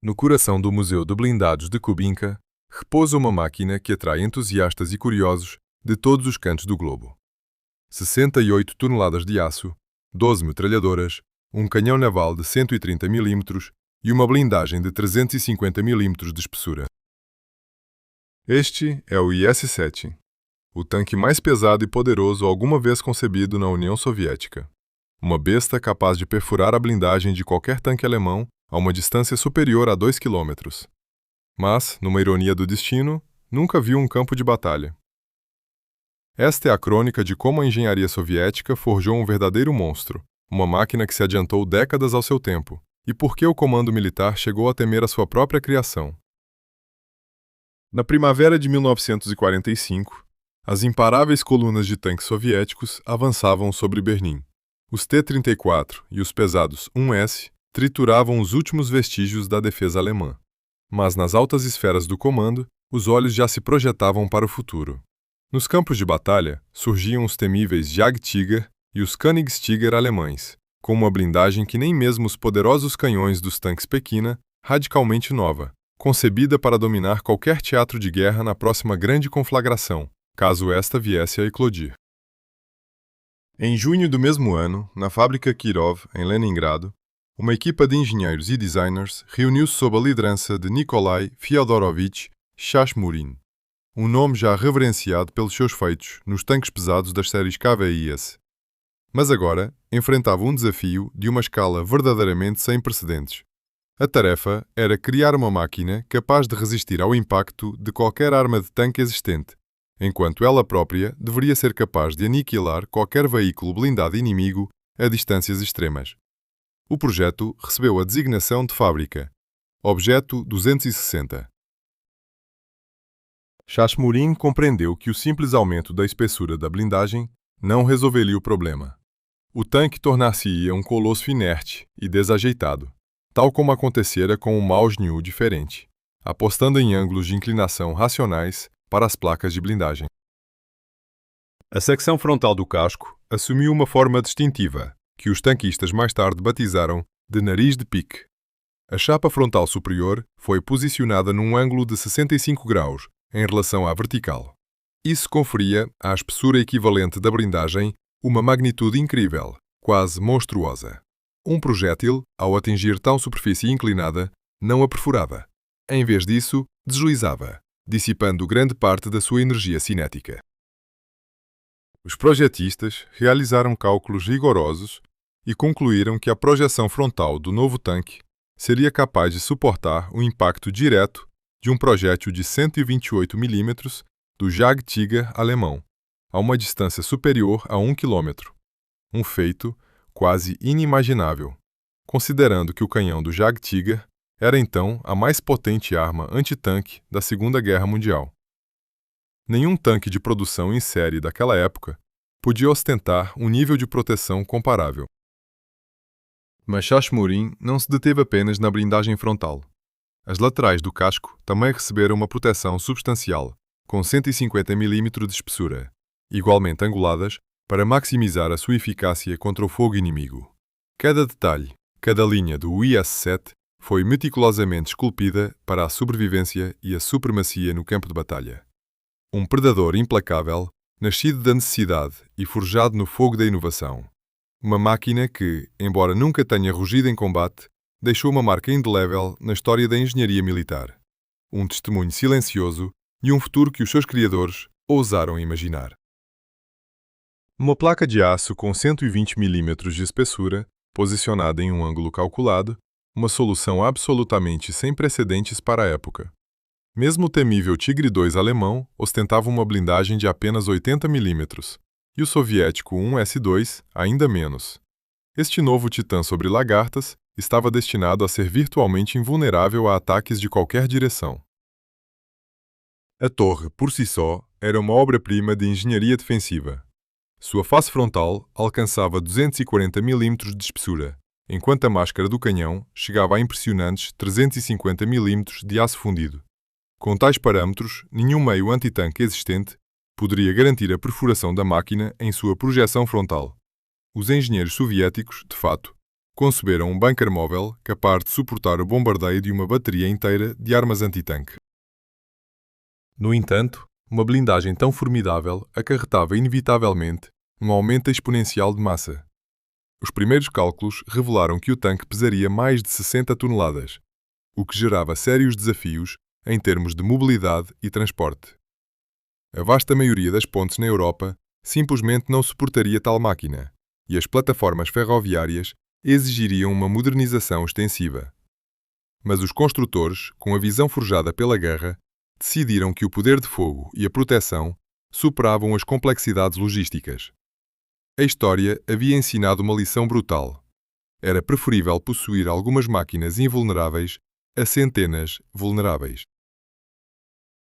No coração do Museu de Blindados de Kubinka, repousa uma máquina que atrai entusiastas e curiosos de todos os cantos do globo. 68 toneladas de aço, 12 metralhadoras, um canhão naval de 130 mm e uma blindagem de 350 mm de espessura. Este é o IS-7, o tanque mais pesado e poderoso alguma vez concebido na União Soviética. Uma besta capaz de perfurar a blindagem de qualquer tanque alemão a uma distância superior a 2 km. Mas, numa ironia do destino, nunca viu um campo de batalha. Esta é a crônica de como a engenharia soviética forjou um verdadeiro monstro, uma máquina que se adiantou décadas ao seu tempo, e por que o comando militar chegou a temer a sua própria criação. Na primavera de 1945, as imparáveis colunas de tanques soviéticos avançavam sobre Berlim. Os T-34 e os pesados 1S trituravam os últimos vestígios da defesa alemã. Mas nas altas esferas do comando, os olhos já se projetavam para o futuro. Nos campos de batalha, surgiam os temíveis Jagdtiger e os Königstiger alemães, com uma blindagem que nem mesmo os poderosos canhões dos tanques Pekina, radicalmente nova, concebida para dominar qualquer teatro de guerra na próxima grande conflagração, caso esta viesse a eclodir. Em junho do mesmo ano, na fábrica Kirov, em Leningrado, uma equipa de engenheiros e designers reuniu-se sob a liderança de Nikolai Fyodorovich Shashmurin, um nome já reverenciado pelos seus feitos nos tanques pesados das séries KVIS. Mas agora enfrentava um desafio de uma escala verdadeiramente sem precedentes. A tarefa era criar uma máquina capaz de resistir ao impacto de qualquer arma de tanque existente, enquanto ela própria deveria ser capaz de aniquilar qualquer veículo blindado inimigo a distâncias extremas. O projeto recebeu a designação de fábrica, Objeto 260. Shashmurin compreendeu que o simples aumento da espessura da blindagem não resolveria o problema. O tanque tornar-se-ia um colosso inerte e desajeitado, tal como acontecera com o Mausniu diferente, apostando em ângulos de inclinação racionais para as placas de blindagem. A secção frontal do casco assumiu uma forma distintiva, que os tanquistas mais tarde batizaram de nariz de pique. A chapa frontal superior foi posicionada num ângulo de 65 graus em relação à vertical. Isso conferia à espessura equivalente da blindagem uma magnitude incrível, quase monstruosa. Um projétil, ao atingir tal superfície inclinada, não a perfurava. Em vez disso, deslizava, dissipando grande parte da sua energia cinética. Os projetistas realizaram cálculos rigorosos e concluíram que a projeção frontal do novo tanque seria capaz de suportar o impacto direto de um projétil de 128 mm do Jagdtiger alemão, a uma distância superior a 1 km. Um feito quase inimaginável, considerando que o canhão do Jagdtiger era então a mais potente arma antitanque da Segunda Guerra Mundial. Nenhum tanque de produção em série daquela época podia ostentar um nível de proteção comparável. Mas Shashmurin não se deteve apenas na blindagem frontal. As laterais do casco também receberam uma proteção substancial, com 150 mm de espessura, igualmente anguladas, para maximizar a sua eficácia contra o fogo inimigo. Cada detalhe, cada linha do IS-7 foi meticulosamente esculpida para a sobrevivência e a supremacia no campo de batalha. Um predador implacável, nascido da necessidade e forjado no fogo da inovação. Uma máquina que, embora nunca tenha rugido em combate, deixou uma marca indelével na história da engenharia militar. Um testemunho silencioso e um futuro que os seus criadores ousaram imaginar. Uma placa de aço com 120 mm de espessura, posicionada em um ângulo calculado, uma solução absolutamente sem precedentes para a época. Mesmo o temível Tigre II alemão ostentava uma blindagem de apenas 80 mm, e o soviético 1S2 ainda menos. Este novo titã sobre lagartas estava destinado a ser virtualmente invulnerável a ataques de qualquer direção. A torre, por si só, era uma obra-prima de engenharia defensiva. Sua face frontal alcançava 240 mm de espessura, enquanto a máscara do canhão chegava a impressionantes 350 mm de aço fundido. Com tais parâmetros, nenhum meio antitanque existente poderia garantir a perfuração da máquina em sua projeção frontal. Os engenheiros soviéticos, de fato, conceberam um bunker móvel capaz de suportar o bombardeio de uma bateria inteira de armas antitanque. No entanto, uma blindagem tão formidável acarretava inevitavelmente um aumento exponencial de massa. Os primeiros cálculos revelaram que o tanque pesaria mais de 60 toneladas, o que gerava sérios desafios em termos de mobilidade e transporte. A vasta maioria das pontes na Europa simplesmente não suportaria tal máquina, e as plataformas ferroviárias exigiriam uma modernização extensiva. Mas os construtores, com a visão forjada pela guerra, decidiram que o poder de fogo e a proteção superavam as complexidades logísticas. A história havia ensinado uma lição brutal. Era preferível possuir algumas máquinas invulneráveis a centenas vulneráveis.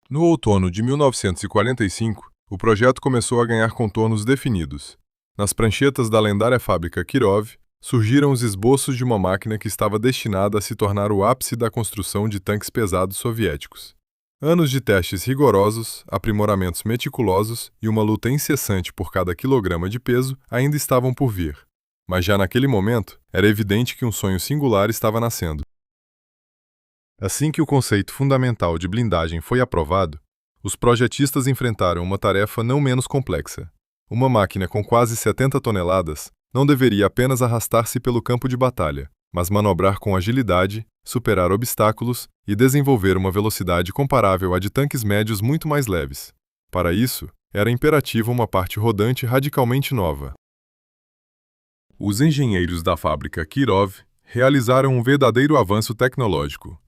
No outono de 1945, o projeto começou a ganhar contornos definidos. Nas pranchetas da lendária fábrica Kirov, surgiram os esboços de uma máquina que estava destinada a se tornar o ápice da construção de tanques pesados soviéticos. Anos de testes rigorosos, aprimoramentos meticulosos e uma luta incessante por cada quilograma de peso ainda estavam por vir. Mas já naquele momento, era evidente que um sonho singular estava nascendo. Assim que o conceito fundamental de blindagem foi aprovado, os projetistas enfrentaram uma tarefa não menos complexa. Uma máquina com quase 70 toneladas não deveria apenas arrastar-se pelo campo de batalha, mas manobrar com agilidade, superar obstáculos e desenvolver uma velocidade comparável à de tanques médios muito mais leves. Para isso, era imperativa uma parte rodante radicalmente nova. Os engenheiros da fábrica Kirov realizaram um verdadeiro avanço tecnológico.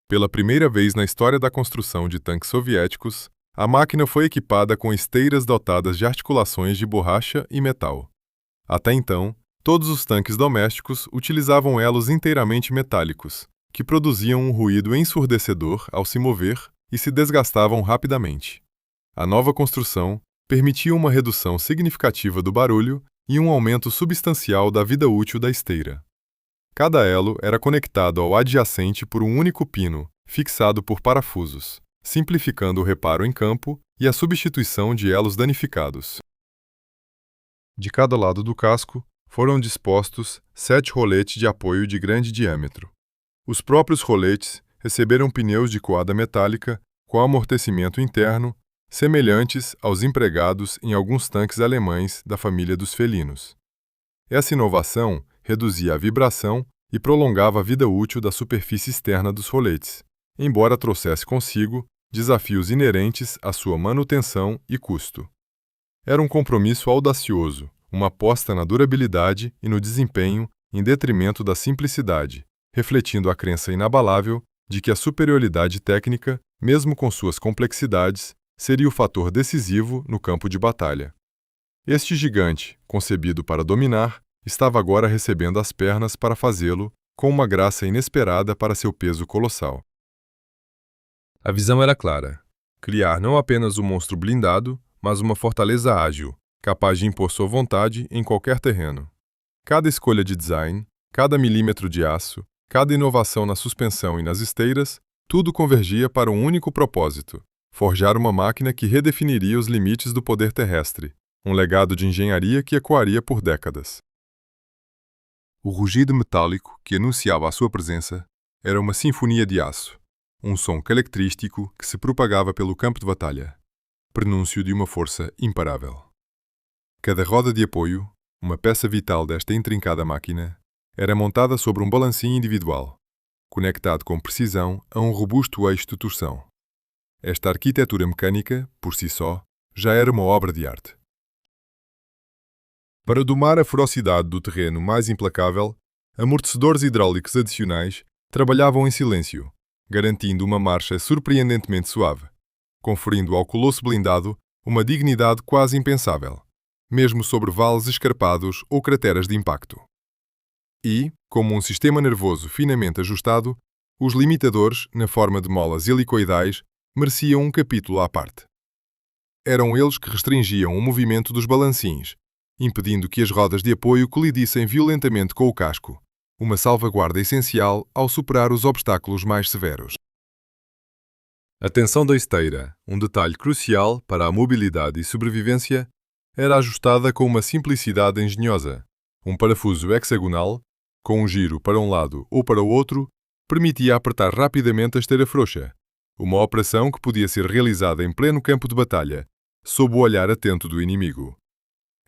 Pela primeira vez na história da construção de tanques soviéticos, a máquina foi equipada com esteiras dotadas de articulações de borracha e metal. Até então, todos os tanques domésticos utilizavam elos inteiramente metálicos, que produziam um ruído ensurdecedor ao se mover e se desgastavam rapidamente. A nova construção permitia uma redução significativa do barulho e um aumento substancial da vida útil da esteira. Cada elo era conectado ao adjacente por um único pino, fixado por parafusos, simplificando o reparo em campo e a substituição de elos danificados. De cada lado do casco, foram dispostos 7 roletes de apoio de grande diâmetro. Os próprios roletes receberam pneus de coada metálica com amortecimento interno, semelhantes aos empregados em alguns tanques alemães da família dos felinos. Essa inovação reduzia a vibração e prolongava a vida útil da superfície externa dos roletes, embora trouxesse consigo desafios inerentes à sua manutenção e custo. Era um compromisso audacioso, uma aposta na durabilidade e no desempenho em detrimento da simplicidade, refletindo a crença inabalável de que a superioridade técnica, mesmo com suas complexidades, seria o fator decisivo no campo de batalha. Este gigante, concebido para dominar, estava agora recebendo as pernas para fazê-lo, com uma graça inesperada para seu peso colossal. A visão era clara: criar não apenas um monstro blindado, mas uma fortaleza ágil, capaz de impor sua vontade em qualquer terreno. Cada escolha de design, cada milímetro de aço, cada inovação na suspensão e nas esteiras, tudo convergia para um único propósito: forjar uma máquina que redefiniria os limites do poder terrestre, um legado de engenharia que ecoaria por décadas. O rugido metálico que anunciava a sua presença era uma sinfonia de aço, um som característico que se propagava pelo campo de batalha, prenúncio de uma força imparável. Cada roda de apoio, uma peça vital desta intrincada máquina, era montada sobre um balancinho individual, conectado com precisão a um robusto eixo de torção. Esta arquitetura mecânica, por si só, já era uma obra de arte. Para domar a ferocidade do terreno mais implacável, amortecedores hidráulicos adicionais trabalhavam em silêncio, garantindo uma marcha surpreendentemente suave, conferindo ao colosso blindado uma dignidade quase impensável, mesmo sobre vales escarpados ou crateras de impacto. E, como um sistema nervoso finamente ajustado, os limitadores, na forma de molas helicoidais, mereciam um capítulo à parte. Eram eles que restringiam o movimento dos balancins, impedindo que as rodas de apoio colidissem violentamente com o casco, uma salvaguarda essencial ao superar os obstáculos mais severos. A tensão da esteira, um detalhe crucial para a mobilidade e sobrevivência, era ajustada com uma simplicidade engenhosa. Um parafuso hexagonal, Com um giro para um lado ou para o outro, permitia apertar rapidamente a esteira frouxa. Uma operação que podia ser realizada em pleno campo de batalha, sob o olhar atento do inimigo.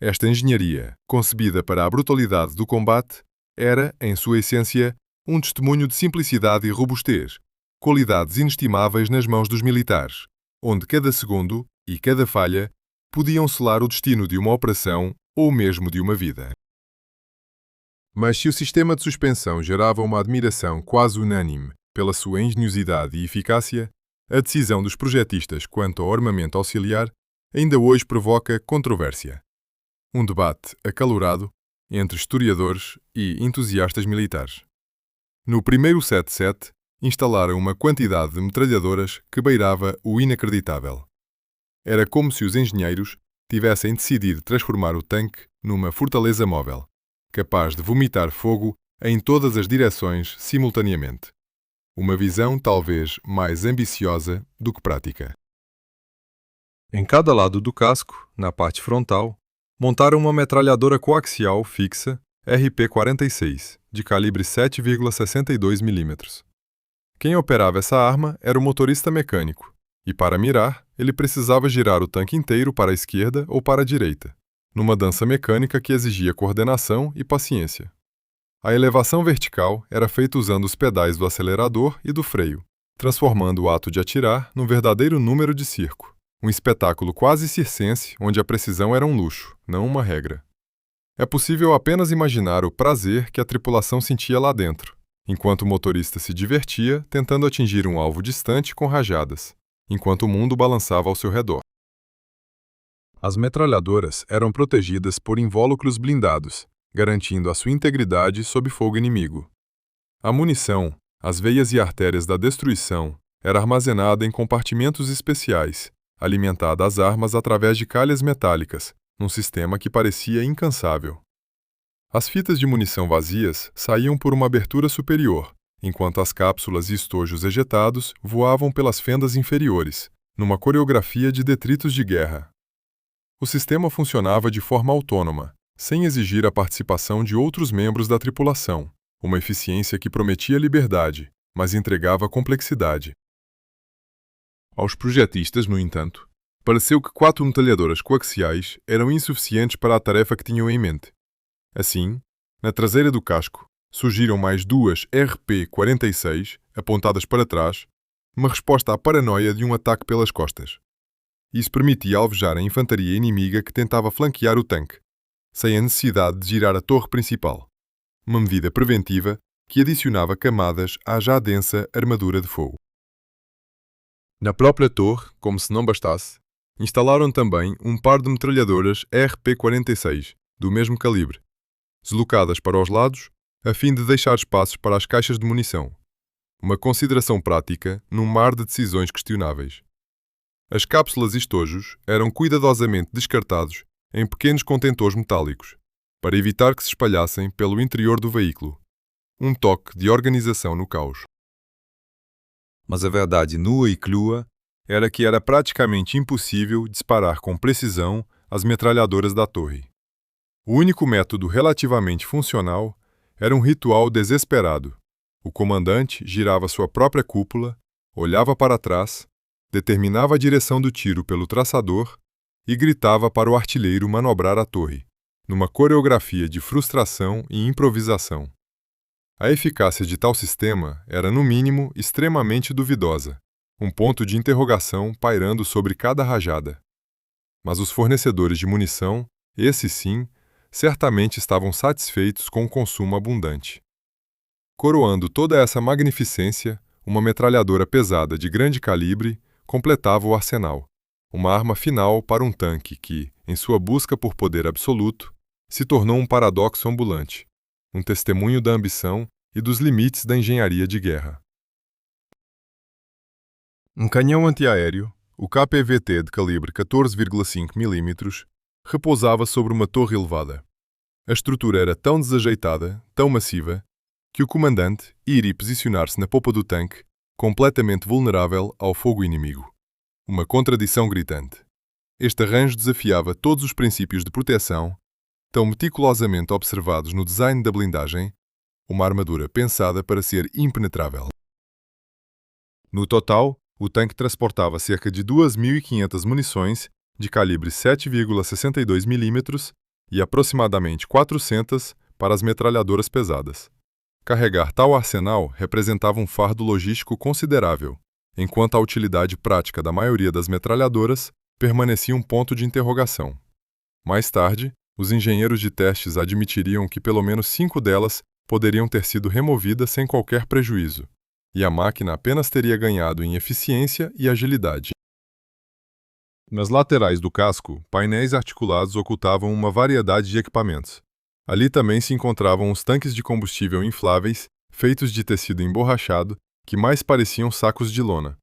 Esta engenharia, concebida para a brutalidade do combate, era, em sua essência, um testemunho de simplicidade e robustez, qualidades inestimáveis nas mãos dos militares, onde cada segundo e cada falha podiam selar o destino de uma operação ou mesmo de uma vida. Mas se o sistema de suspensão gerava uma admiração quase unânime pela sua engenhosidade e eficácia, a decisão dos projetistas quanto ao armamento auxiliar ainda hoje provoca controvérsia. Um debate acalorado entre historiadores e entusiastas militares. No primeiro 7-7, instalaram uma quantidade de metralhadoras que beirava o inacreditável. Era como se os engenheiros tivessem decidido transformar o tanque numa fortaleza móvel, capaz de vomitar fogo em todas as direções simultaneamente. Uma visão talvez mais ambiciosa do que prática. Em cada lado do casco, na parte frontal, montaram uma metralhadora coaxial fixa RP-46, de calibre 7,62 mm. Quem operava essa arma era o motorista mecânico, e para mirar, ele precisava girar o tanque inteiro para a esquerda ou para a direita, numa dança mecânica que exigia coordenação e paciência. A elevação vertical era feita usando os pedais do acelerador e do freio, transformando o ato de atirar num verdadeiro número de circo, um espetáculo quase circense onde a precisão era um luxo, não uma regra. É possível apenas imaginar o prazer que a tripulação sentia lá dentro, enquanto o motorista se divertia tentando atingir um alvo distante com rajadas, enquanto o mundo balançava ao seu redor. As metralhadoras eram protegidas por invólucros blindados, garantindo a sua integridade sob fogo inimigo. A munição, as veias e artérias da destruição, era armazenada em compartimentos especiais, alimentada às armas através de calhas metálicas, num sistema que parecia incansável. As fitas de munição vazias saíam por uma abertura superior, enquanto as cápsulas e estojos ejetados voavam pelas fendas inferiores, numa coreografia de detritos de guerra. O sistema funcionava de forma autônoma, sem exigir a participação de outros membros da tripulação, uma eficiência que prometia liberdade, mas entregava complexidade. Aos projetistas, no entanto, pareceu que 4 metralhadoras coaxiais eram insuficientes para a tarefa que tinham em mente. Assim, na traseira do casco, surgiram mais 2 RP-46, apontadas para trás, uma resposta à paranoia de um ataque pelas costas. Isso permitia alvejar a infantaria inimiga que tentava flanquear o tanque, sem a necessidade de girar a torre principal. Uma medida preventiva que adicionava camadas à já densa armadura de fogo. Na própria torre, como se não bastasse, instalaram também um par de metralhadoras RP-46, do mesmo calibre, deslocadas para os lados, a fim de deixar espaços para as caixas de munição. Uma consideração prática num mar de decisões questionáveis. As cápsulas e estojos eram cuidadosamente descartados em pequenos contentores metálicos, para evitar que se espalhassem pelo interior do veículo. Um toque de organização no caos. Mas a verdade nua e crua era que era praticamente impossível disparar com precisão as metralhadoras da torre. O único método relativamente funcional era um ritual desesperado. O comandante girava sua própria cúpula, olhava para trás, determinava a direção do tiro pelo traçador e gritava para o artilheiro manobrar a torre, numa coreografia de frustração e improvisação. A eficácia de tal sistema era, no mínimo, extremamente duvidosa, um ponto de interrogação pairando sobre cada rajada. Mas os fornecedores de munição, esses sim, certamente estavam satisfeitos com o consumo abundante. Coroando toda essa magnificência, uma metralhadora pesada de grande calibre completava o arsenal, uma arma final para um tanque que, em sua busca por poder absoluto, se tornou um paradoxo ambulante, um testemunho da ambição e dos limites da engenharia de guerra. Um canhão antiaéreo, o KPVT de calibre 14,5 mm, repousava sobre uma torre elevada. A estrutura era tão desajeitada, tão massiva, que o comandante iria posicionar-se na popa do tanque, completamente vulnerável ao fogo inimigo. Uma contradição gritante. Este arranjo desafiava todos os princípios de proteção, tão meticulosamente observados no design da blindagem, uma armadura pensada para ser impenetrável. No total, o tanque transportava cerca de 2.500 munições de calibre 7,62 mm e aproximadamente 400 para as metralhadoras pesadas. Carregar tal arsenal representava um fardo logístico considerável, enquanto a utilidade prática da maioria das metralhadoras permanecia um ponto de interrogação. Mais tarde, os engenheiros de testes admitiriam que pelo menos 5 delas poderiam ter sido removidas sem qualquer prejuízo, e a máquina apenas teria ganhado em eficiência e agilidade. Nas laterais do casco, painéis articulados ocultavam uma variedade de equipamentos. Ali também se encontravam os tanques de combustível infláveis, feitos de tecido emborrachado, que mais pareciam sacos de lona.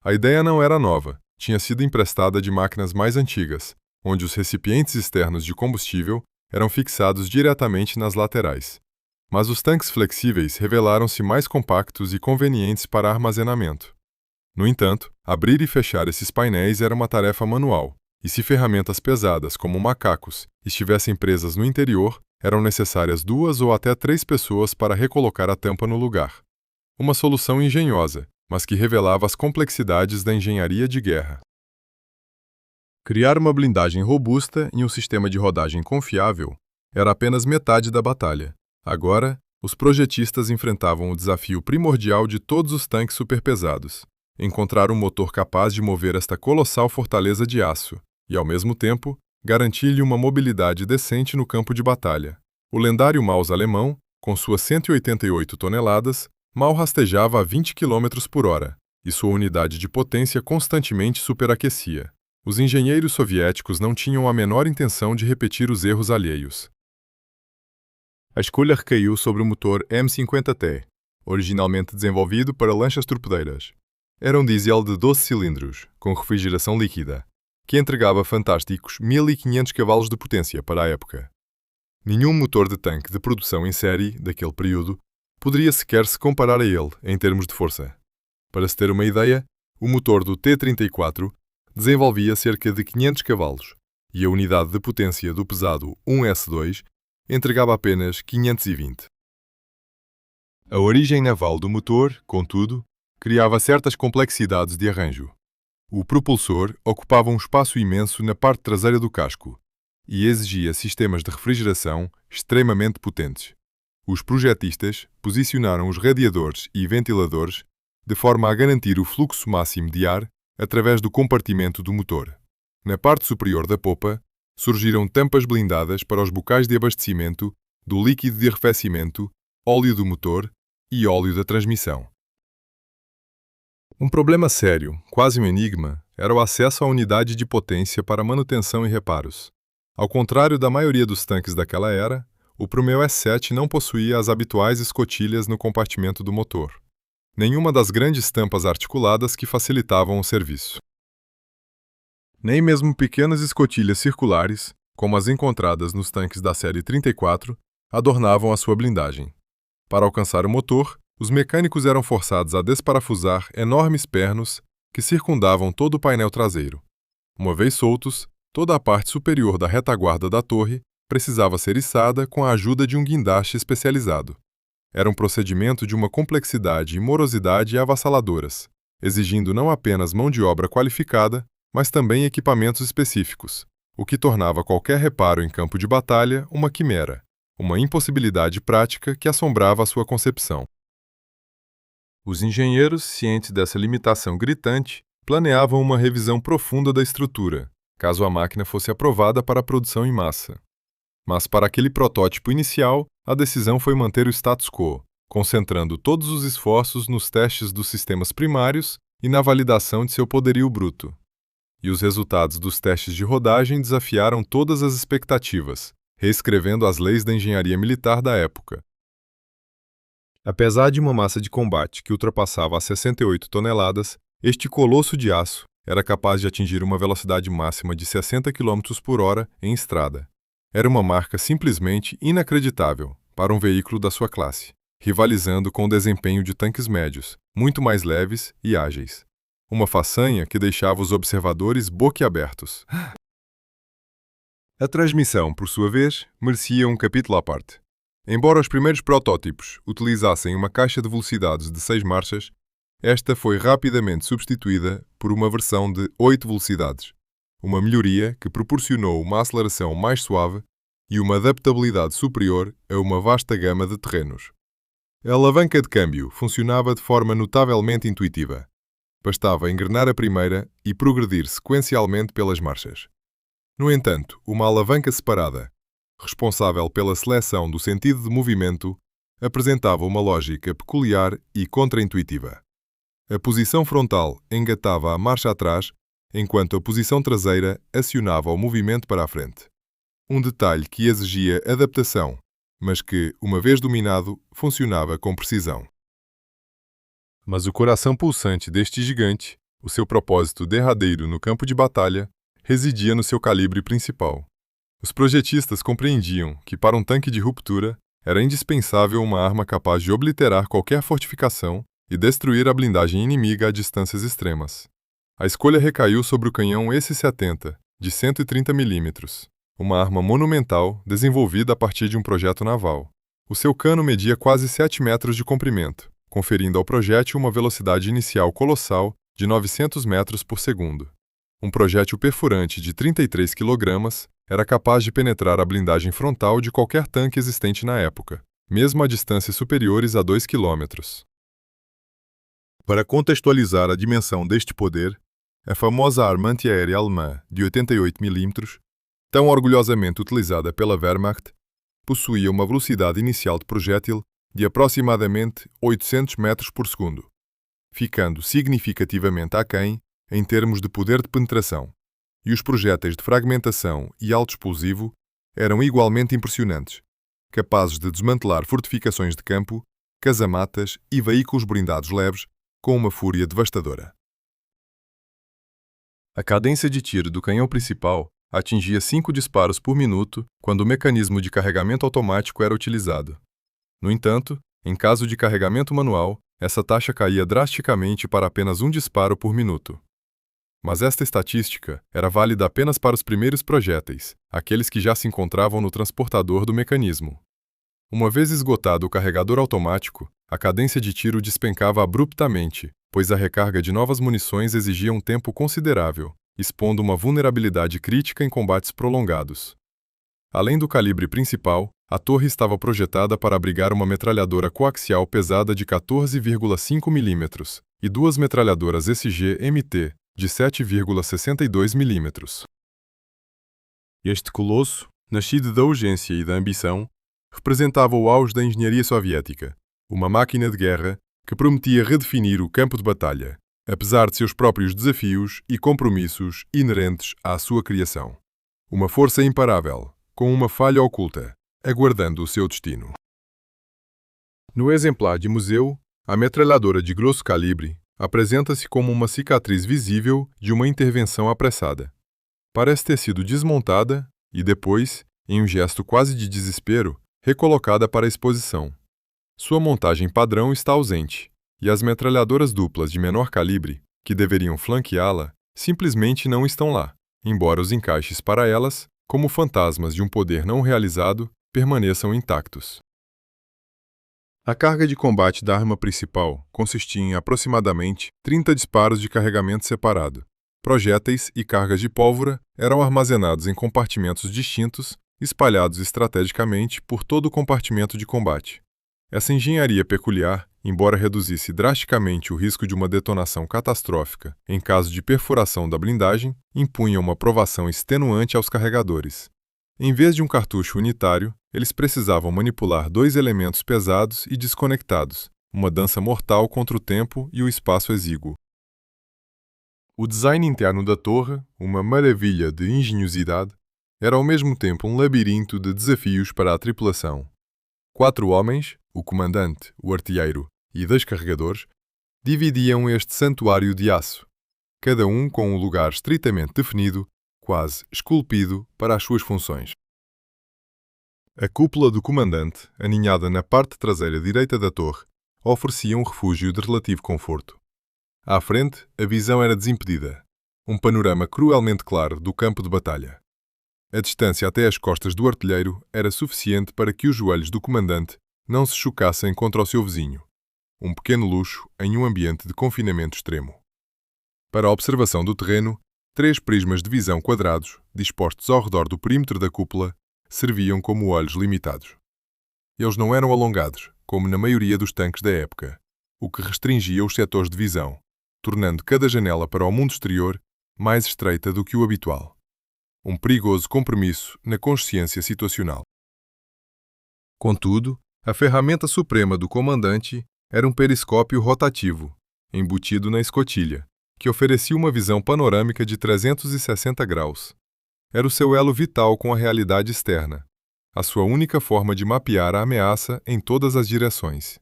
A ideia não era nova, tinha sido emprestada de máquinas mais antigas, onde os recipientes externos de combustível eram fixados diretamente nas laterais. Mas os tanques flexíveis revelaram-se mais compactos e convenientes para armazenamento. No entanto, abrir e fechar esses painéis era uma tarefa manual, e se ferramentas pesadas como macacos estivessem presas no interior, eram necessárias 2 ou até 3 pessoas para recolocar a tampa no lugar. Uma solução engenhosa, mas que revelava as complexidades da engenharia de guerra. Criar uma blindagem robusta e um sistema de rodagem confiável era apenas metade da batalha. Agora, os projetistas enfrentavam o desafio primordial de todos os tanques superpesados: encontrar um motor capaz de mover esta colossal fortaleza de aço e, ao mesmo tempo, garantir-lhe uma mobilidade decente no campo de batalha. O lendário Maus alemão, com suas 188 toneladas, mal rastejava a 20 km por hora, e sua unidade de potência constantemente superaquecia. Os engenheiros soviéticos não tinham a menor intenção de repetir os erros alheios. A escolha recaiu sobre o motor M50T, originalmente desenvolvido para lanchas torpedeiras. Era um diesel de 12 cilindros, com refrigeração líquida, que entregava fantásticos 1.500 cavalos de potência para a época. Nenhum motor de tanque de produção em série, daquele período, poderia sequer se comparar a ele em termos de força. Para se ter uma ideia, o motor do T-34 desenvolvia cerca de 500 cavalos, e a unidade de potência do pesado 1S2 entregava apenas 520. A origem naval do motor, contudo, criava certas complexidades de arranjo. O propulsor ocupava um espaço imenso na parte traseira do casco e exigia sistemas de refrigeração extremamente potentes. Os projetistas posicionaram os radiadores e ventiladores de forma a garantir o fluxo máximo de ar através do compartimento do motor. Na parte superior da popa, surgiram tampas blindadas para os bocais de abastecimento do líquido de arrefecimento, óleo do motor e óleo da transmissão. Um problema sério, quase um enigma, era o acesso à unidade de potência para manutenção e reparos. Ao contrário da maioria dos tanques daquela era, o Prumeu S7 não possuía as habituais escotilhas no compartimento do motor. Nenhuma das grandes tampas articuladas que facilitavam o serviço. Nem mesmo pequenas escotilhas circulares, como as encontradas nos tanques da série 34, adornavam a sua blindagem. Para alcançar o motor, os mecânicos eram forçados a desparafusar enormes pernos que circundavam todo o painel traseiro. Uma vez soltos, toda a parte superior da retaguarda da torre precisava ser içada com a ajuda de um guindaste especializado. Era um procedimento de uma complexidade e morosidade avassaladoras, exigindo não apenas mão de obra qualificada, mas também equipamentos específicos, o que tornava qualquer reparo em campo de batalha uma quimera, uma impossibilidade prática que assombrava a sua concepção. Os engenheiros, cientes dessa limitação gritante, planeavam uma revisão profunda da estrutura, caso a máquina fosse aprovada para a produção em massa. Mas para aquele protótipo inicial, a decisão foi manter o status quo, concentrando todos os esforços nos testes dos sistemas primários e na validação de seu poderio bruto. E os resultados dos testes de rodagem desafiaram todas as expectativas, reescrevendo as leis da engenharia militar da época. Apesar de uma massa de combate que ultrapassava as 68 toneladas, este colosso de aço era capaz de atingir uma velocidade máxima de 60 km por hora em estrada. Era uma marca simplesmente inacreditável para um veículo da sua classe, rivalizando com o desempenho de tanques médios, muito mais leves e ágeis. Uma façanha que deixava os observadores boquiabertos. A transmissão, por sua vez, merecia um capítulo à parte. Embora os primeiros protótipos utilizassem uma caixa de velocidades de 6 marchas, esta foi rapidamente substituída por uma versão de 8 velocidades, uma melhoria que proporcionou uma aceleração mais suave e uma adaptabilidade superior a uma vasta gama de terrenos. A alavanca de câmbio funcionava de forma notavelmente intuitiva. Bastava engrenar a primeira e progredir sequencialmente pelas marchas. No entanto, uma alavanca separada, responsável pela seleção do sentido de movimento, apresentava uma lógica peculiar e contraintuitiva. A posição frontal engatava a marcha atrás, enquanto a posição traseira acionava o movimento para a frente. Um detalhe que exigia adaptação, mas que, uma vez dominado, funcionava com precisão. Mas o coração pulsante deste gigante, o seu propósito derradeiro no campo de batalha, residia no seu calibre principal. Os projetistas compreendiam que, para um tanque de ruptura, era indispensável uma arma capaz de obliterar qualquer fortificação e destruir a blindagem inimiga a distâncias extremas. A escolha recaiu sobre o canhão ES-70, de 130 mm, uma arma monumental desenvolvida a partir de um projeto naval. O seu cano media quase 7 metros de comprimento, conferindo ao projétil uma velocidade inicial colossal de 900 metros por segundo. Um projétil perfurante de 33 kg era capaz de penetrar a blindagem frontal de qualquer tanque existente na época, mesmo a distâncias superiores a 2 km. Para contextualizar a dimensão deste poder, a famosa arma antiaérea alemã de 88 mm, tão orgulhosamente utilizada pela Wehrmacht, possuía uma velocidade inicial de projétil de aproximadamente 800 metros por segundo, ficando significativamente aquém em termos de poder de penetração, e os projéteis de fragmentação e alto explosivo eram igualmente impressionantes, capazes de desmantelar fortificações de campo, casamatas e veículos blindados leves com uma fúria devastadora. A cadência de tiro do canhão principal atingia 5 disparos por minuto quando o mecanismo de carregamento automático era utilizado. No entanto, em caso de carregamento manual, essa taxa caía drasticamente para apenas 1 disparo por minuto. Mas esta estatística era válida apenas para os primeiros projéteis, aqueles que já se encontravam no transportador do mecanismo. Uma vez esgotado o carregador automático, a cadência de tiro despencava abruptamente, pois a recarga de novas munições exigia um tempo considerável, expondo uma vulnerabilidade crítica em combates prolongados. Além do calibre principal, a torre estava projetada para abrigar uma metralhadora coaxial pesada de 14,5 mm e 2 metralhadoras SG-MT de 7,62 mm. Este colosso, nascido da urgência e da ambição, representava o auge da engenharia soviética, uma máquina de guerra que prometia redefinir o campo de batalha, apesar de seus próprios desafios e compromissos inerentes à sua criação. Uma força imparável, com uma falha oculta, aguardando o seu destino. No exemplar de museu, a metralhadora de grosso calibre apresenta-se como uma cicatriz visível de uma intervenção apressada. Parece ter sido desmontada e depois, em um gesto quase de desespero, recolocada para a exposição. Sua montagem padrão está ausente, e as metralhadoras duplas de menor calibre, que deveriam flanqueá-la, simplesmente não estão lá, embora os encaixes para elas, como fantasmas de um poder não realizado, permaneçam intactos. A carga de combate da arma principal consistia em aproximadamente 30 disparos de carregamento separado. Projéteis e cargas de pólvora eram armazenados em compartimentos distintos, espalhados estrategicamente por todo o compartimento de combate. Essa engenharia peculiar, embora reduzisse drasticamente o risco de uma detonação catastrófica em caso de perfuração da blindagem, impunha uma provação extenuante aos carregadores. Em vez de um cartucho unitário, eles precisavam manipular 2 elementos pesados e desconectados, uma dança mortal contra o tempo e o espaço exíguo. O design interno da torre, uma maravilha de engenhosidade, era ao mesmo tempo um labirinto de desafios para a tripulação. 4 homens, o comandante, o artilheiro e 2 carregadores, dividiam este santuário de aço, cada um com um lugar estritamente definido, quase esculpido para as suas funções. A cúpula do comandante, aninhada na parte traseira direita da torre, oferecia um refúgio de relativo conforto. À frente, a visão era desimpedida, um panorama cruelmente claro do campo de batalha. A distância até as costas do artilheiro era suficiente para que os joelhos do comandante não se chocassem contra o seu vizinho. Um pequeno luxo em um ambiente de confinamento extremo. Para a observação do terreno, 3 prismas de visão quadrados, dispostos ao redor do perímetro da cúpula, serviam como olhos limitados. Eles não eram alongados, como na maioria dos tanques da época, o que restringia os setores de visão, tornando cada janela para o mundo exterior mais estreita do que o habitual. Um perigoso compromisso na consciência situacional. Contudo, a ferramenta suprema do comandante era um periscópio rotativo, embutido na escotilha, que oferecia uma visão panorâmica de 360 graus. Era o seu elo vital com a realidade externa, a sua única forma de mapear a ameaça em todas as direções.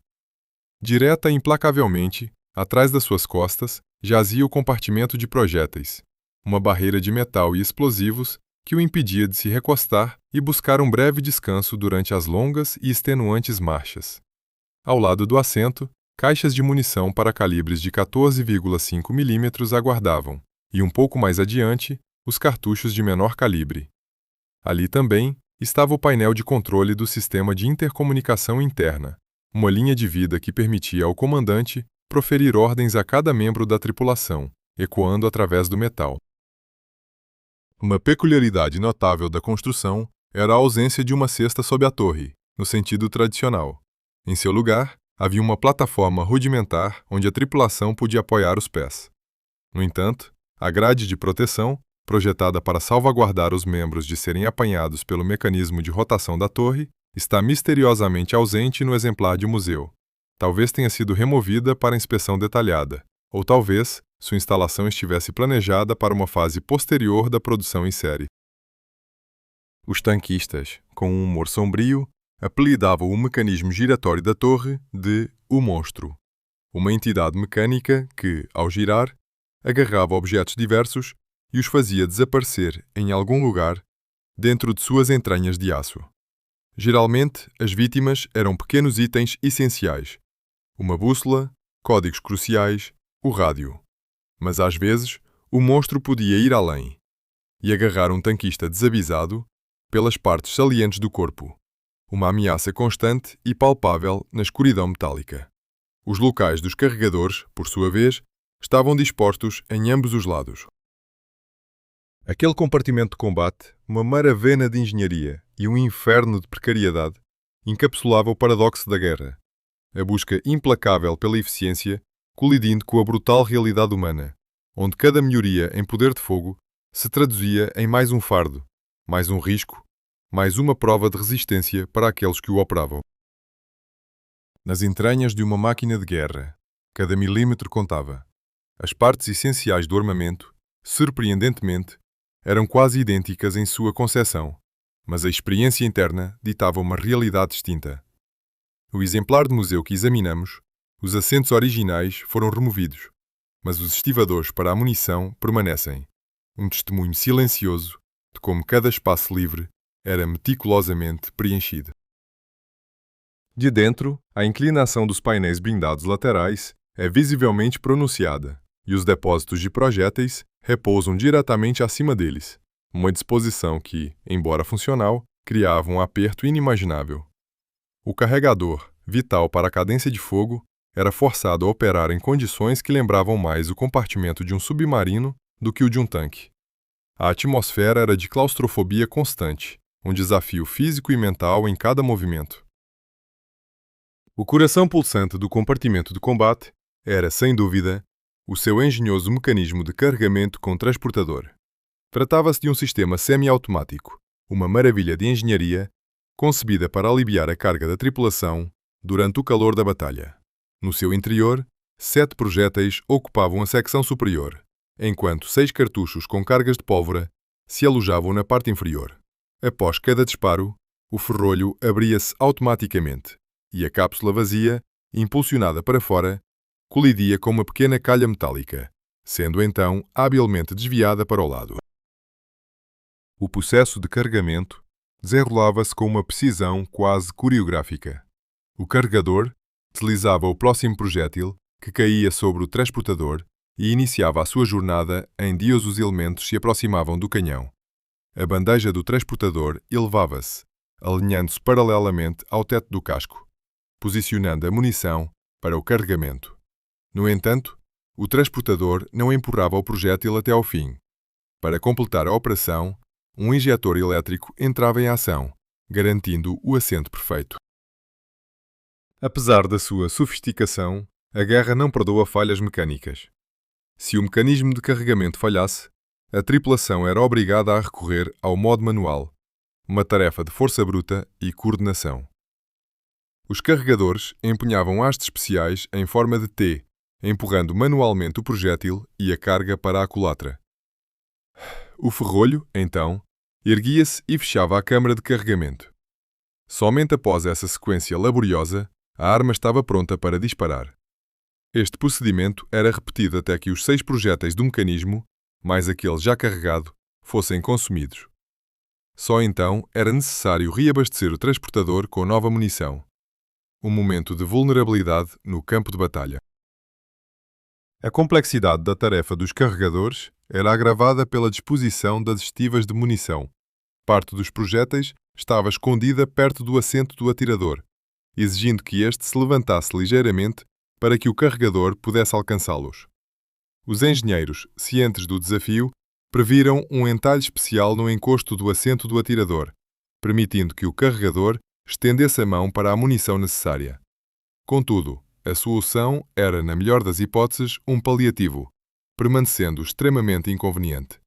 Direta e implacavelmente, atrás das suas costas, jazia o compartimento de projéteis, uma barreira de metal e explosivos que o impedia de se recostar e buscar um breve descanso durante as longas e extenuantes marchas. Ao lado do assento, caixas de munição para calibres de 14,5 mm aguardavam, e um pouco mais adiante, os cartuchos de menor calibre. Ali também estava o painel de controle do sistema de intercomunicação interna, uma linha de vida que permitia ao comandante proferir ordens a cada membro da tripulação, ecoando através do metal. Uma peculiaridade notável da construção era a ausência de uma cesta sob a torre, no sentido tradicional. Em seu lugar, havia uma plataforma rudimentar onde a tripulação podia apoiar os pés. No entanto, a grade de proteção, projetada para salvaguardar os membros de serem apanhados pelo mecanismo de rotação da torre, está misteriosamente ausente no exemplar de museu. Talvez tenha sido removida para inspeção detalhada, ou talvez sua instalação estivesse planejada para uma fase posterior da produção em série. Os tanquistas, com um humor sombrio, apelidavam o mecanismo giratório da torre de o monstro, uma entidade mecânica que, ao girar, agarrava objetos diversos e os fazia desaparecer em algum lugar dentro de suas entranhas de aço. Geralmente, as vítimas eram pequenos itens essenciais, uma bússola, códigos cruciais, o rádio. Mas às vezes, o monstro podia ir além e agarrar um tanquista desavisado pelas partes salientes do corpo, uma ameaça constante e palpável na escuridão metálica. Os locais dos carregadores, por sua vez, estavam dispostos em ambos os lados. Aquele compartimento de combate, uma maravena de engenharia e um inferno de precariedade, encapsulava o paradoxo da guerra, a busca implacável pela eficiência, colidindo com a brutal realidade humana, onde cada melhoria em poder de fogo se traduzia em mais um fardo, mais um risco, mais uma prova de resistência para aqueles que o operavam. Nas entranhas de uma máquina de guerra, cada milímetro contava. As partes essenciais do armamento, surpreendentemente, eram quase idênticas em sua concepção, mas a experiência interna ditava uma realidade distinta. No exemplar de museu que examinamos, os assentos originais foram removidos, mas os estivadores para a munição permanecem, um testemunho silencioso de como cada espaço livre era meticulosamente preenchido. De dentro, a inclinação dos painéis blindados laterais é visivelmente pronunciada, e os depósitos de projéteis repousam diretamente acima deles, uma disposição que, embora funcional, criava um aperto inimaginável. O carregador, vital para a cadência de fogo, era forçado a operar em condições que lembravam mais o compartimento de um submarino do que o de um tanque. A atmosfera era de claustrofobia constante, um desafio físico e mental em cada movimento. O coração pulsante do compartimento de combate era, sem dúvida, o seu engenhoso mecanismo de carregamento com transportador. Tratava-se de um sistema semi-automático, uma maravilha de engenharia, concebida para aliviar a carga da tripulação durante o calor da batalha. No seu interior, 7 projéteis ocupavam a secção superior, enquanto 6 cartuchos com cargas de pólvora se alojavam na parte inferior. Após cada disparo, o ferrolho abria-se automaticamente e a cápsula vazia, impulsionada para fora, colidia com uma pequena calha metálica, sendo então habilmente desviada para o lado. O processo de carregamento desenrolava-se com uma precisão quase coreográfica. O carregador deslizava o próximo projétil, que caía sobre o transportador, e iniciava a sua jornada em dia os elementos se aproximavam do canhão. A bandeja do transportador elevava-se, alinhando-se paralelamente ao teto do casco, posicionando a munição para o carregamento. No entanto, o transportador não empurrava o projétil até ao fim. Para completar a operação, um injetor elétrico entrava em ação, garantindo o assento perfeito. Apesar da sua sofisticação, a guerra não perdoa falhas mecânicas. Se o mecanismo de carregamento falhasse, a tripulação era obrigada a recorrer ao modo manual, uma tarefa de força bruta e coordenação. Os carregadores empunhavam hastes especiais em forma de T, empurrando manualmente o projétil e a carga para a culatra. O ferrolho, então, erguia-se e fechava a câmara de carregamento. Somente após essa sequência laboriosa, a arma estava pronta para disparar. Este procedimento era repetido até que os 6 projéteis do mecanismo, mais aquele já carregado, fossem consumidos. Só então era necessário reabastecer o transportador com nova munição. Um momento de vulnerabilidade no campo de batalha. A complexidade da tarefa dos carregadores era agravada pela disposição das estivas de munição. Parte dos projéteis estava escondida perto do assento do atirador, exigindo que este se levantasse ligeiramente para que o carregador pudesse alcançá-los. Os engenheiros, cientes do desafio, previram um entalhe especial no encosto do assento do atirador, permitindo que o carregador estendesse a mão para a munição necessária. Contudo, a solução era, na melhor das hipóteses, um paliativo, permanecendo extremamente inconveniente.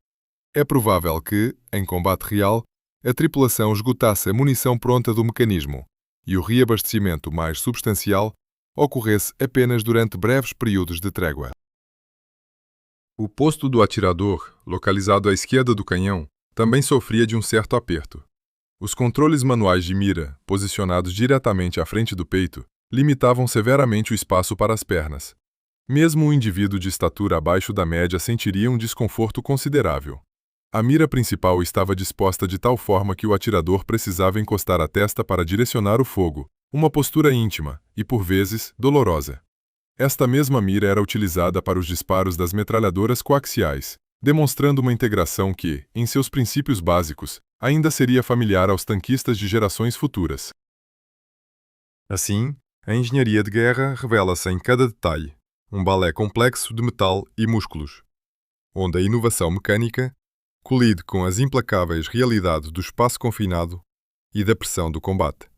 É provável que, em combate real, a tripulação esgotasse a munição pronta do mecanismo e o reabastecimento mais substancial ocorresse apenas durante breves períodos de trégua. O posto do atirador, localizado à esquerda do canhão, também sofria de um certo aperto. Os controles manuais de mira, posicionados diretamente à frente do peito, limitavam severamente o espaço para as pernas. Mesmo um indivíduo de estatura abaixo da média sentiria um desconforto considerável. A mira principal estava disposta de tal forma que o atirador precisava encostar a testa para direcionar o fogo, uma postura íntima e, por vezes, dolorosa. Esta mesma mira era utilizada para os disparos das metralhadoras coaxiais, demonstrando uma integração que, em seus princípios básicos, ainda seria familiar aos tanquistas de gerações futuras. Assim, a engenharia de guerra revela-se em cada detalhe, um balé complexo de metal e músculos, onde a inovação mecânica colide com as implacáveis realidades do espaço confinado e da pressão do combate.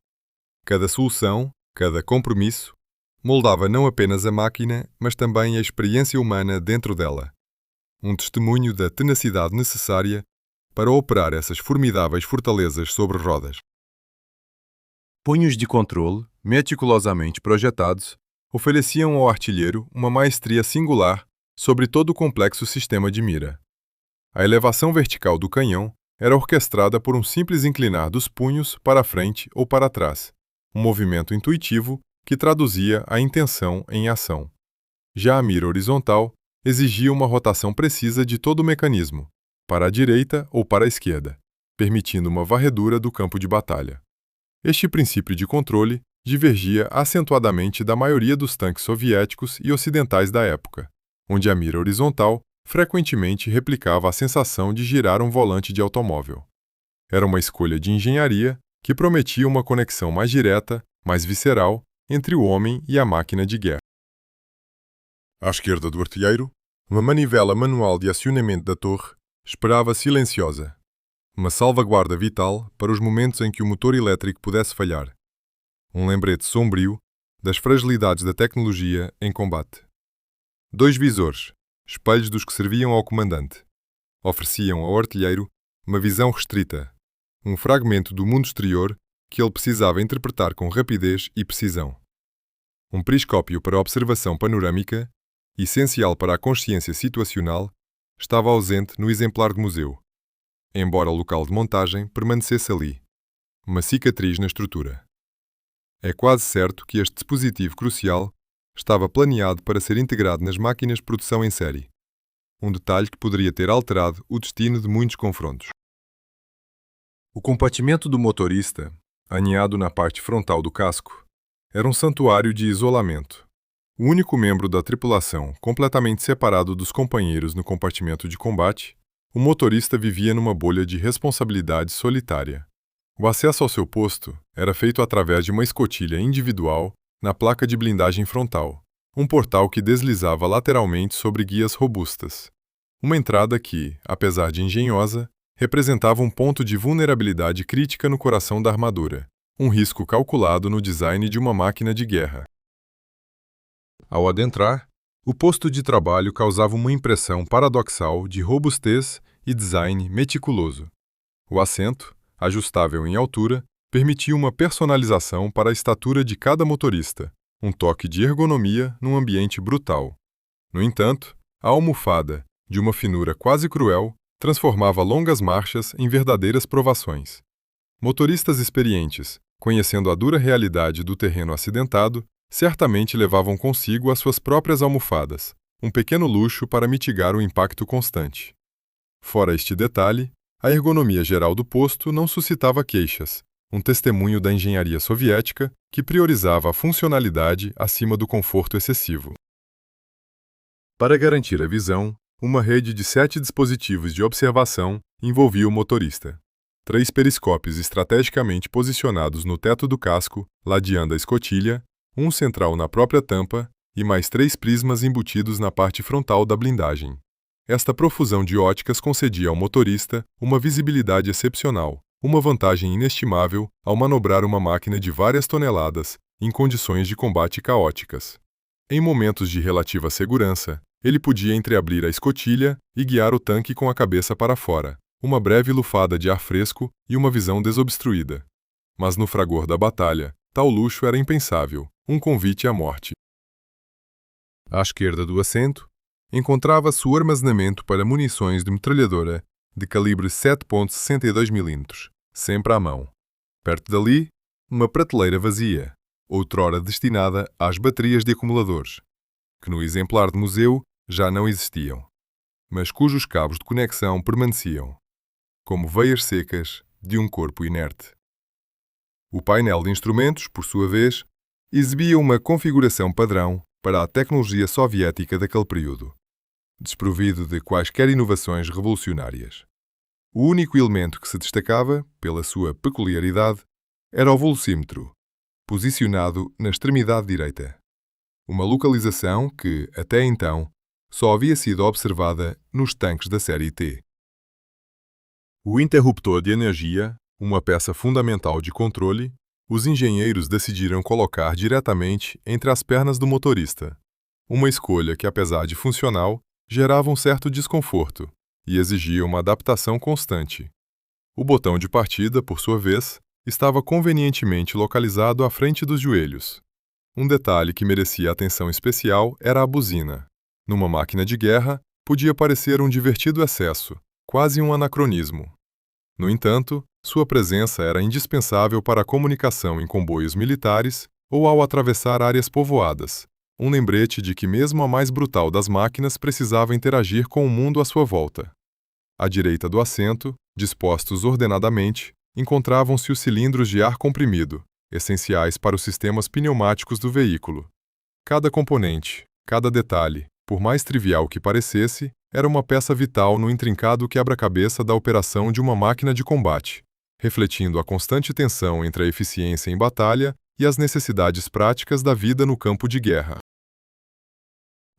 Cada solução, cada compromisso, moldava não apenas a máquina, mas também a experiência humana dentro dela. Um testemunho da tenacidade necessária para operar essas formidáveis fortalezas sobre rodas. Punhos de controle, meticulosamente projetados, ofereciam ao artilheiro uma maestria singular sobre todo o complexo sistema de mira. A elevação vertical do canhão era orquestrada por um simples inclinar dos punhos para a frente ou para trás, um movimento intuitivo que traduzia a intenção em ação. Já a mira horizontal exigia uma rotação precisa de todo o mecanismo, para a direita ou para a esquerda, permitindo uma varredura do campo de batalha. Este princípio de controle divergia acentuadamente da maioria dos tanques soviéticos e ocidentais da época, onde a mira horizontal frequentemente replicava a sensação de girar um volante de automóvel. Era uma escolha de engenharia que prometia uma conexão mais direta, mais visceral, entre o homem e a máquina de guerra. À esquerda do artilheiro, uma manivela manual de acionamento da torre esperava silenciosa, uma salvaguarda vital para os momentos em que o motor elétrico pudesse falhar. Um lembrete sombrio das fragilidades da tecnologia em combate. 2 visores, espelhos dos que serviam ao comandante, ofereciam ao artilheiro uma visão restrita, um fragmento do mundo exterior que ele precisava interpretar com rapidez e precisão. Um periscópio para observação panorâmica, essencial para a consciência situacional, estava ausente no exemplar de museu, embora o local de montagem permanecesse ali, uma cicatriz na estrutura. É quase certo que este dispositivo crucial estava planeado para ser integrado nas máquinas de produção em série, um detalhe que poderia ter alterado o destino de muitos confrontos. O compartimento do motorista, aninhado na parte frontal do casco, era um santuário de isolamento. O único membro da tripulação completamente separado dos companheiros no compartimento de combate O motorista vivia numa bolha de responsabilidade solitária. O acesso ao seu posto era feito através de uma escotilha individual na placa de blindagem frontal, um portal que deslizava lateralmente sobre guias robustas. Uma entrada que, apesar de engenhosa, representava um ponto de vulnerabilidade crítica no coração da armadura, um risco calculado no design de uma máquina de guerra. Ao adentrar, o posto de trabalho causava uma impressão paradoxal de robustez e design meticuloso. O assento, ajustável em altura, permitia uma personalização para a estatura de cada motorista, um toque de ergonomia num ambiente brutal. No entanto, a almofada, de uma finura quase cruel, transformava longas marchas em verdadeiras provações. Motoristas experientes, conhecendo a dura realidade do terreno acidentado, certamente levavam consigo as suas próprias almofadas, um pequeno luxo para mitigar o impacto constante. Fora este detalhe, a ergonomia geral do posto não suscitava queixas, um testemunho da engenharia soviética que priorizava a funcionalidade acima do conforto excessivo. Para garantir a visão, uma rede de 7 dispositivos de observação envolvia o motorista. 3 periscópios estrategicamente posicionados no teto do casco, ladeando a escotilha, um central na própria tampa e mais 3 prismas embutidos na parte frontal da blindagem. Esta profusão de óticas concedia ao motorista uma visibilidade excepcional, uma vantagem inestimável ao manobrar uma máquina de várias toneladas em condições de combate caóticas. Em momentos de relativa segurança, ele podia entreabrir a escotilha e guiar o tanque com a cabeça para fora, uma breve lufada de ar fresco e uma visão desobstruída. Mas no fragor da batalha, tal luxo era impensável, um convite à morte. À esquerda do assento, encontrava-se o armazenamento para munições de metralhadora de calibre 7,62 mm, sempre à mão. Perto dali, uma prateleira vazia, outrora destinada às baterias de acumuladores, que no exemplar de museu já não existiam, mas cujos cabos de conexão permaneciam, como veias secas de um corpo inerte. O painel de instrumentos, por sua vez, exibia uma configuração padrão para a tecnologia soviética daquele período, desprovido de quaisquer inovações revolucionárias. O único elemento que se destacava, pela sua peculiaridade, era o velocímetro, posicionado na extremidade direita. Uma localização que, até então, só havia sido observada nos tanques da série T. O interruptor de energia, uma peça fundamental de controle, os engenheiros decidiram colocar diretamente entre as pernas do motorista, uma escolha que, apesar de funcional, gerava um certo desconforto e exigia uma adaptação constante. O botão de partida, por sua vez, estava convenientemente localizado à frente dos joelhos. Um detalhe que merecia atenção especial era a buzina. Numa máquina de guerra, podia parecer um divertido excesso, quase um anacronismo. No entanto, sua presença era indispensável para a comunicação em comboios militares ou ao atravessar áreas povoadas, um lembrete de que mesmo a mais brutal das máquinas precisava interagir com o mundo à sua volta. À direita do assento, dispostos ordenadamente, encontravam-se os cilindros de ar comprimido, essenciais para os sistemas pneumáticos do veículo. Cada componente, cada detalhe, por mais trivial que parecesse, era uma peça vital no intrincado quebra-cabeça da operação de uma máquina de combate, refletindo a constante tensão entre a eficiência em batalha e as necessidades práticas da vida no campo de guerra.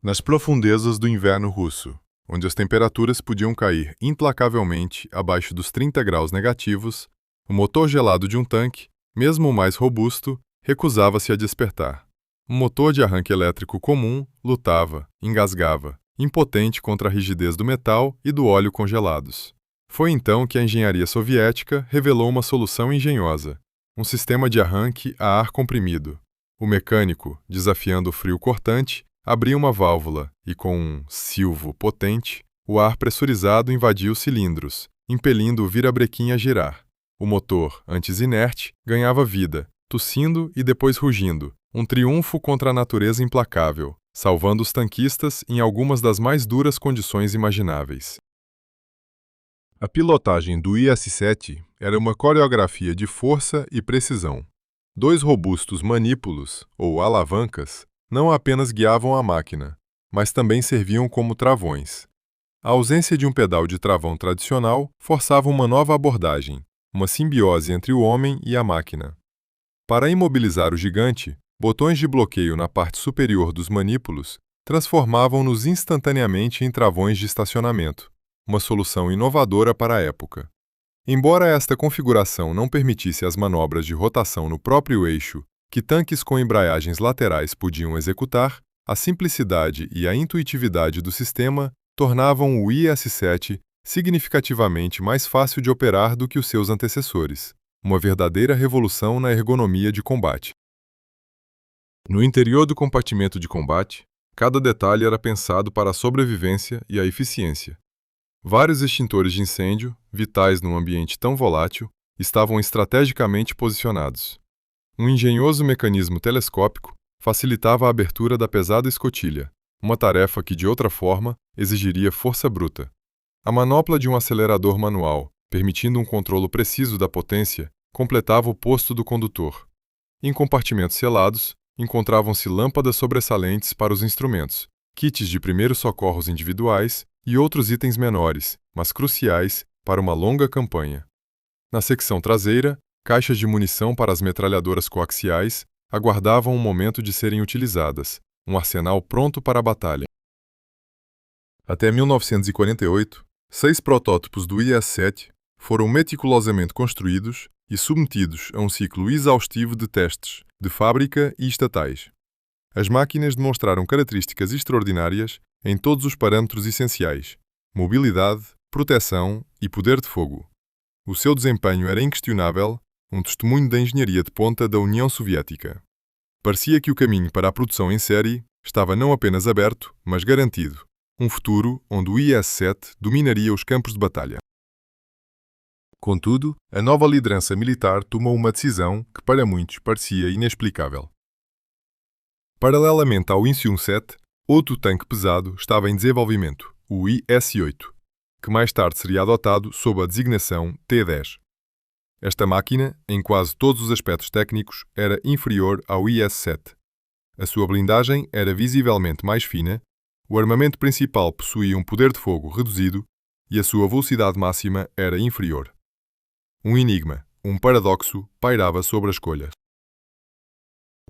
Nas profundezas do inverno russo, onde as temperaturas podiam cair implacavelmente abaixo dos 30 graus negativos, o motor gelado de um tanque, mesmo o mais robusto, recusava-se a despertar. Um motor de arranque elétrico comum lutava, engasgava, impotente contra a rigidez do metal e do óleo congelados. Foi então que a engenharia soviética revelou uma solução engenhosa, um sistema de arranque a ar comprimido. O mecânico, desafiando o frio cortante, abria uma válvula e, com um silvo potente, o ar pressurizado invadia os cilindros, impelindo o virabrequim a girar. O motor, antes inerte, ganhava vida, tossindo e depois rugindo, um triunfo contra a natureza implacável, salvando os tanquistas em algumas das mais duras condições imagináveis. A pilotagem do IS-7 era uma coreografia de força e precisão. 2 robustos manípulos, ou alavancas, não apenas guiavam a máquina, mas também serviam como travões. A ausência de um pedal de travão tradicional forçava uma nova abordagem, uma simbiose entre o homem e a máquina. Para imobilizar o gigante, botões de bloqueio na parte superior dos manípulos transformavam-nos instantaneamente em travões de estacionamento, uma solução inovadora para a época. Embora esta configuração não permitisse as manobras de rotação no próprio eixo que tanques com embreagens laterais podiam executar, a simplicidade e a intuitividade do sistema tornavam o IS-7 significativamente mais fácil de operar do que os seus antecessores, uma verdadeira revolução na ergonomia de combate. No interior do compartimento de combate, cada detalhe era pensado para a sobrevivência e a eficiência. Vários extintores de incêndio, vitais num ambiente tão volátil, estavam estrategicamente posicionados. Um engenhoso mecanismo telescópico facilitava a abertura da pesada escotilha, uma tarefa que, de outra forma, exigiria força bruta. A manopla de um acelerador manual, permitindo um controle preciso da potência, completava o posto do condutor. Em compartimentos selados, encontravam-se lâmpadas sobressalentes para os instrumentos, kits de primeiros socorros individuais e outros itens menores, mas cruciais, para uma longa campanha. Na secção traseira, caixas de munição para as metralhadoras coaxiais aguardavam o momento de serem utilizadas, um arsenal pronto para a batalha. Até 1948, 6 protótipos do IS-7 foram meticulosamente construídos e submetidos a um ciclo exaustivo de testes, de fábrica e estatais. As máquinas demonstraram características extraordinárias em todos os parâmetros essenciais: mobilidade, proteção e poder de fogo. O seu desempenho era inquestionável, um testemunho da engenharia de ponta da União Soviética. Parecia que o caminho para a produção em série estava não apenas aberto, mas garantido. Um futuro onde o IS-7 dominaria os campos de batalha. Contudo, a nova liderança militar tomou uma decisão que para muitos parecia inexplicável. Paralelamente ao INS-7, outro tanque pesado estava em desenvolvimento, o IS-8, que mais tarde seria adotado sob a designação T-10. Esta máquina, em quase todos os aspectos técnicos, era inferior ao IS-7. A sua blindagem era visivelmente mais fina, o armamento principal possuía um poder de fogo reduzido e a sua velocidade máxima era inferior. Um enigma, um paradoxo, pairava sobre a escolha.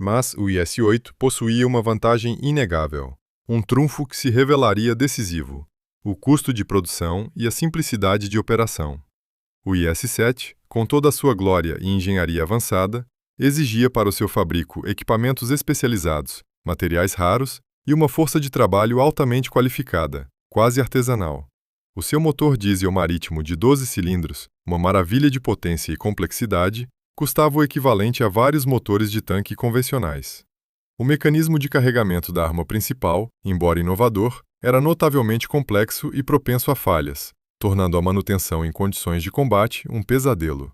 Mas o IS-8 possuía uma vantagem inegável, um trunfo que se revelaria decisivo: o custo de produção e a simplicidade de operação. O IS-7, com toda a sua glória e engenharia avançada, exigia para o seu fabrico equipamentos especializados, materiais raros e uma força de trabalho altamente qualificada, quase artesanal. O seu motor diesel marítimo de 12 cilindros, uma maravilha de potência e complexidade, custava o equivalente a vários motores de tanque convencionais. O mecanismo de carregamento da arma principal, embora inovador, era notavelmente complexo e propenso a falhas, tornando a manutenção em condições de combate um pesadelo.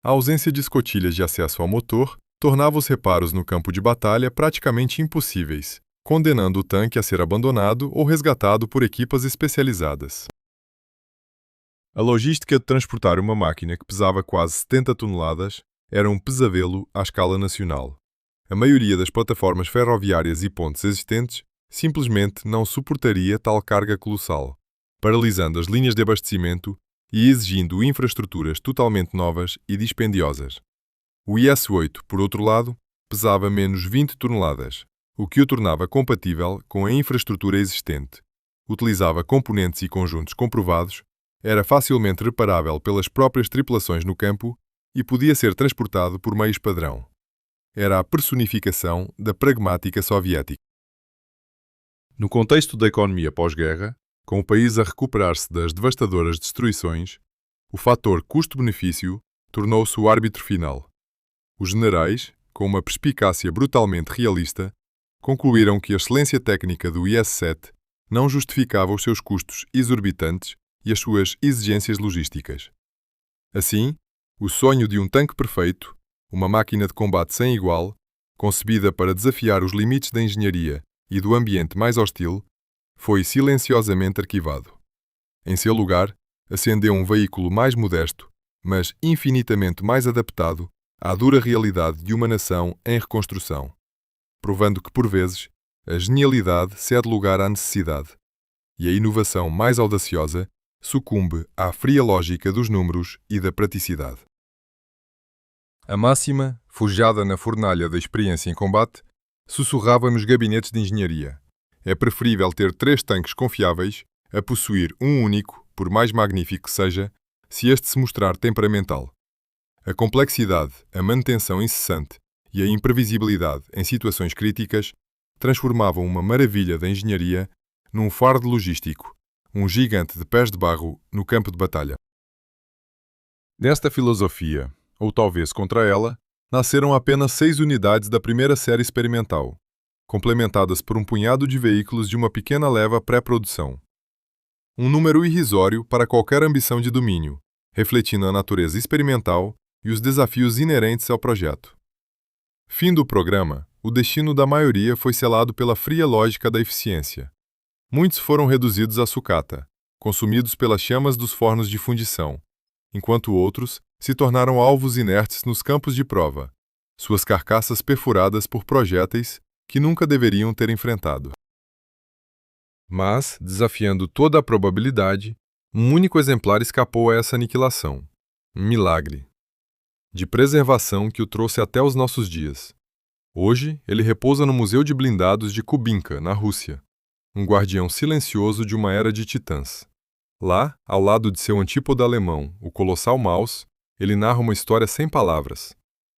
A ausência de escotilhas de acesso ao motor tornava os reparos no campo de batalha praticamente impossíveis, condenando o tanque a ser abandonado ou resgatado por equipas especializadas. A logística de transportar uma máquina que pesava quase 70 toneladas era um pesadelo à escala nacional. A maioria das plataformas ferroviárias e pontes existentes simplesmente não suportaria tal carga colossal, paralisando as linhas de abastecimento e exigindo infraestruturas totalmente novas e dispendiosas. O IS-8, por outro lado, pesava menos 20 toneladas, o que o tornava compatível com a infraestrutura existente. Utilizava componentes e conjuntos comprovados, era facilmente reparável pelas próprias tripulações no campo e podia ser transportado por meios padrão. Era a personificação da pragmática soviética. No contexto da economia pós-guerra, com o país a recuperar-se das devastadoras destruições, o fator custo-benefício tornou-se o árbitro final. Os generais, com uma perspicácia brutalmente realista, concluíram que a excelência técnica do IS-7 não justificava os seus custos exorbitantes e as suas exigências logísticas. Assim, o sonho de um tanque perfeito, uma máquina de combate sem igual, concebida para desafiar os limites da engenharia e do ambiente mais hostil, foi silenciosamente arquivado. Em seu lugar, ascendeu um veículo mais modesto, mas infinitamente mais adaptado à dura realidade de uma nação em reconstrução, provando que, por vezes, a genialidade cede lugar à necessidade. e a inovação mais audaciosa sucumbe à fria lógica dos números e da praticidade. A máxima, forjada na fornalha da experiência em combate, sussurrava nos gabinetes de engenharia. É preferível ter 3 tanques confiáveis a possuir um único, por mais magnífico que seja, se este se mostrar temperamental. A complexidade, a manutenção incessante e a imprevisibilidade em situações críticas transformavam uma maravilha da engenharia num fardo logístico, um gigante de pés de barro no campo de batalha. Desta filosofia, ou talvez contra ela, nasceram apenas 6 unidades da primeira série experimental, complementadas por um punhado de veículos de uma pequena leva pré-produção. Um número irrisório para qualquer ambição de domínio, refletindo a natureza experimental e os desafios inerentes ao projeto. Fim do programa, o destino da maioria foi selado pela fria lógica da eficiência. Muitos foram reduzidos à sucata, consumidos pelas chamas dos fornos de fundição, enquanto outros se tornaram alvos inertes nos campos de prova, suas carcaças perfuradas por projéteis que nunca deveriam ter enfrentado. Mas, desafiando toda a probabilidade, um único exemplar escapou a essa aniquilação. Um milagre de preservação que o trouxe até os nossos dias. Hoje, ele repousa no Museu de Blindados de Kubinka, na Rússia, um guardião silencioso de uma era de titãs. Lá, ao lado de seu antípoda alemão, o colossal Maus, ele narra uma história sem palavras,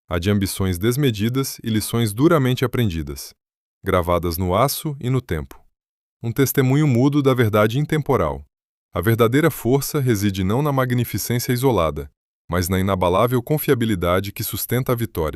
a de ambições desmedidas e lições duramente aprendidas, gravadas no aço e no tempo. Um testemunho mudo da verdade intemporal. A verdadeira força reside não na magnificência isolada, mas na inabalável confiabilidade que sustenta a vitória.